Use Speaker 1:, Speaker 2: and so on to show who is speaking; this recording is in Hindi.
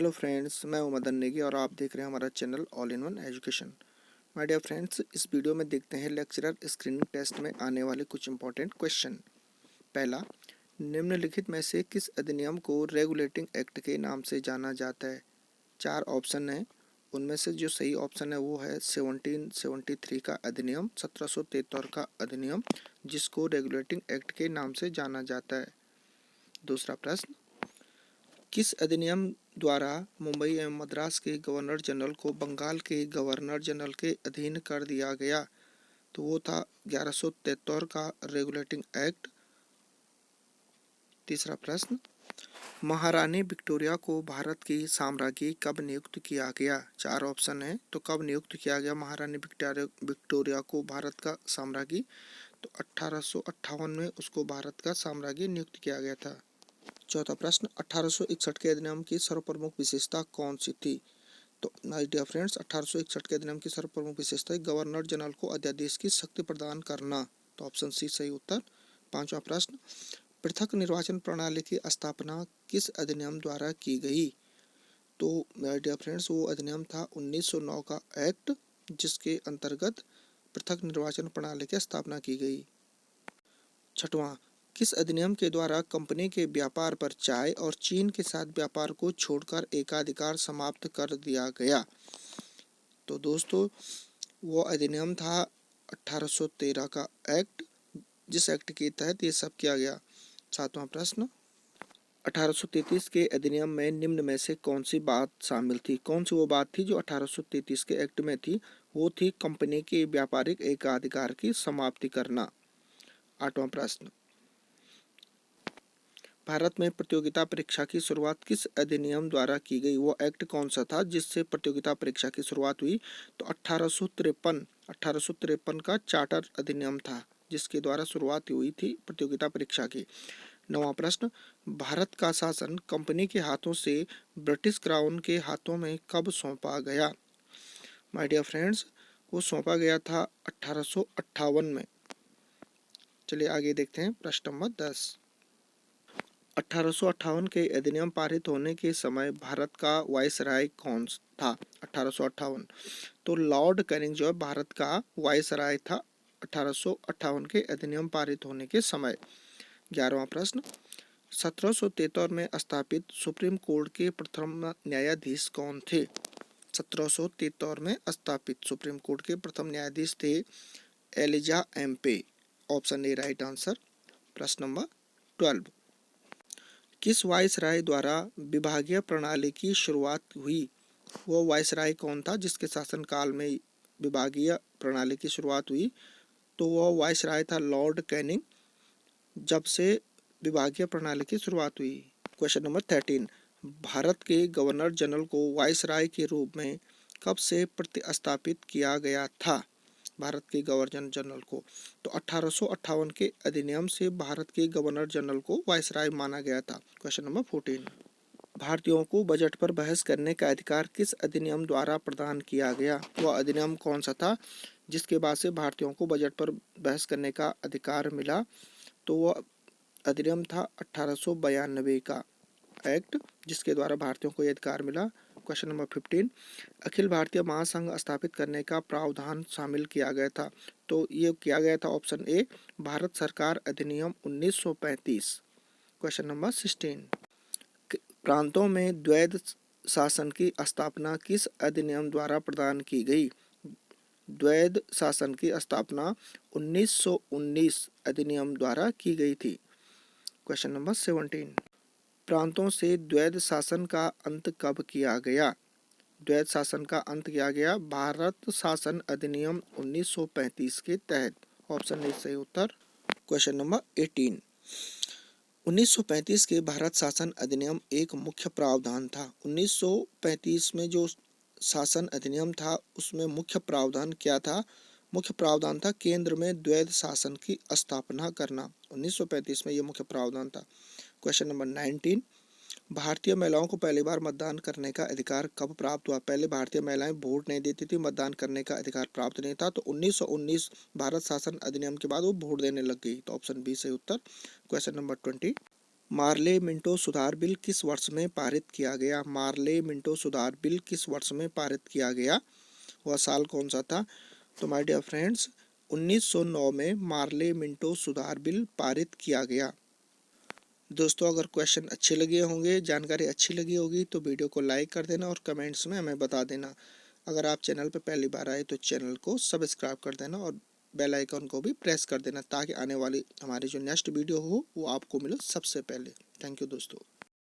Speaker 1: हेलो फ्रेंड्स, मैं हूं मदन नेगी और आप देख रहे हैं हमारा channel all in one education. My dear friends, इस वीडियो में देखते हैं लेक्चरर स्क्रीनिंग टेस्ट में आने वाले कुछ इंपॉर्टेंट क्वेश्चन। पहला, निम्नलिखित में से किस अधिनियम को रेगुलेटिंग एक्ट के नाम से जाना जाता है? 4 ऑप्शन हैं, उनमें से जो सही ऑप्शन है वो है 1773 का अधिनियम, 1773 का अधिनियम, जिसको रेगुलेटिंग एक्ट के नाम से जाना जाता है। दूसरा प्रश्न, किस अधिनियम द्वारा मुंबई एवं मद्रास के गवर्नर जनरल को बंगाल के गवर्नर जनरल के अधीन कर दिया गया? तो वो था 1173 का रेगुलेटिंग एक्ट। तीसरा प्रश्न, महारानी विक्टोरिया को भारत की साम्राज्ञी कब नियुक्त किया गया? 4 ऑप्शन है, तो कब नियुक्त किया गया महारानी विक्टोरिया को भारत का साम्राज्ञी? तो 1858 में उसको भारत का साम्राज्ञी नियुक्त किया गया था। चौथा प्रश्न, 1861 के अधिनियम की सर्वप्रमुख विशेषता कौन सी थी? तो माय डियर फ्रेंड्स, 1861 के अधिनियम की सर्वप्रमुख विशेषता गवर्नर जनरल को अध्यादेश की शक्ति प्रदान करना। तो ऑप्शन सी सही उत्तर। पांचवा प्रश्न, पृथक निर्वाचन प्रणाली की स्थापना किस अधिनियम द्वारा की गई? तो माय डियर फ्रेंड्स, वो अधिनियम था 1909 का एक्ट, जिसके अंतर्गत पृथक निर्वाचन प्रणाली की स्थापना की गई। छठवां, किस अधिनियम के द्वारा कंपनी के व्यापार पर चाय और चीन के साथ व्यापार को छोड़कर एकाधिकार समाप्त कर दिया गया? तो दोस्तों, वो अधिनियम था 1813 का एक्ट, जिस एक्ट के तहत ये सब किया गया। सातवां प्रश्न, 1833 के अधिनियम में निम्न में से कौन सी बात शामिल थी? कौन सी वो बात थी जो 1833 के एक्ट में थी? वो थी कंपनी के व्यापारिक एकाधिकार की समाप्ति करना। आठवां प्रश्न, भारत में प्रतियोगिता परीक्षा की शुरुआत किस अधिनियम द्वारा की गई? वो एक्ट कौन सा था जिससे प्रतियोगिता परीक्षा की शुरुआत हुई? तो 1853 का चार्टर अधिनियम था, जिसके द्वारा शुरुआत हुई थी प्रतियोगिता परीक्षा की। नौवां प्रश्न, भारत का शासन कंपनी के हाथों से ब्रिटिश क्राउन के हाथों में कब सौंपा गया? माय डियर फ्रेंड्स, वो सौंपा गया था 1858 में। चलिए आगे देखते हैं प्रश्न नंबर 10। 1858 के अधिनियम पारित होने के समय भारत का वायसराय कौन था? 1858, तो लॉर्ड कैनिंग जो है भारत का वायसराय था 1858 के अधिनियम पारित होने के समय। 11वां प्रश्न, 1773 में स्थापित सुप्रीम कोर्ट के प्रथम न्यायाधीश कौन थे? 1773 में स्थापित सुप्रीम कोर्ट के प्रथम न्यायाधीश थे Elijah Impey. Option A right answer. प्रश्न नंबर 12, किस वायसराय द्वारा विभागीय प्रणाली की शुरुआत हुई? वो वायसराय कौन था जिसके शासनकाल में विभागीय प्रणाली की शुरुआत हुई? तो वो वायसराय था लॉर्ड कैनिंग, जब से विभागीय प्रणाली की शुरुआत हुई। क्वेश्चन नंबर 13, भारत के गवर्नर जनरल को वायसराय के रूप में कब से प्रतिस्थापित किया गया था? भारत के गवर्नर जनरल को तो 1858 के अधिनियम से भारत के गवर्नर जनरल को वायसराय माना गया था। क्वेश्चन नंबर 14, भारतीयों को बजट पर बहस करने का अधिकार किस अधिनियम द्वारा प्रदान किया गया? वह अधिनियम कौन सा था जिसके बाद से भारतीयों को बजट पर बहस करने का अधिकार मिला? तो वह अधिनियम था 1892 का एक्ट, जिसके द्वारा भारतीयों को यह अधिकार मिला। क्वेश्चन नंबर 15, अखिल भारतीय महासंघ स्थापित करने का प्रावधान शामिल किया गया था? तो ये किया गया था ऑप्शन ए, भारत सरकार अधिनियम 1935। क्वेश्चन नंबर 16, प्रांतों में द्वैध शासन की स्थापना किस अधिनियम द्वारा प्रदान की गई? द्वैध शासन की स्थापना 1919 अधिनियम द्वारा की गई थी। क्वेश्चन नंबर 17, प्रांतों से द्वैध शासन का अंत कब किया गया? द्वैध शासन का अंत किया गया भारत शासन अधिनियम 1935 के तहत। ऑप्शन ए सही उत्तर। क्वेश्चन नंबर 18, 1935 के भारत शासन अधिनियम एक मुख्य प्रावधान था। 1935 में जो शासन अधिनियम था उसमें मुख्य प्रावधान क्या था? मुख्य प्रावधान था केंद्र में द्वैध शासन की स्थापना करना। 1935 में ये मुख्य प्रावधान था। क्वेश्चन नंबर 19, भारतीय महिलाओं को पहली बार मतदान करने का अधिकार कब प्राप्त हुआ? पहले भारतीय महिलाएं वोट नहीं देती थी, मतदान करने का अधिकार प्राप्त नहीं था, तो 1919 भारत शासन अधिनियम के बाद वो वोट देने लग गई। तो ऑप्शन बी सही उत्तर। क्वेश्चन नंबर 20, मार्ले मिंटो सुधार बिल किस वर्ष में पारित किया गया? मार्ले मिंटो सुधार बिल किस वर्ष में पारित किया गया? वह साल कौन सा था? तो माय डियर फ्रेंड्स, 1909 में मार्ले मिंटो सुधार बिल पारित किया गया। दोस्तों, अगर क्वेश्चन अच्छे लगे होंगे, जानकारी अच्छी लगी होगी तो वीडियो को लाइक कर देना और कमेंट्स में हमें बता देना। अगर आप चैनल पर पहली बार आए तो चैनल को सब्सक्राइब कर देना और बेल आइकन को भी प्रेस कर देना, ताकि आने वाली हमारी जो नेक्स्ट वीडियो हो वो आपको मिले सबसे पहले। थैंक यू दोस्तों।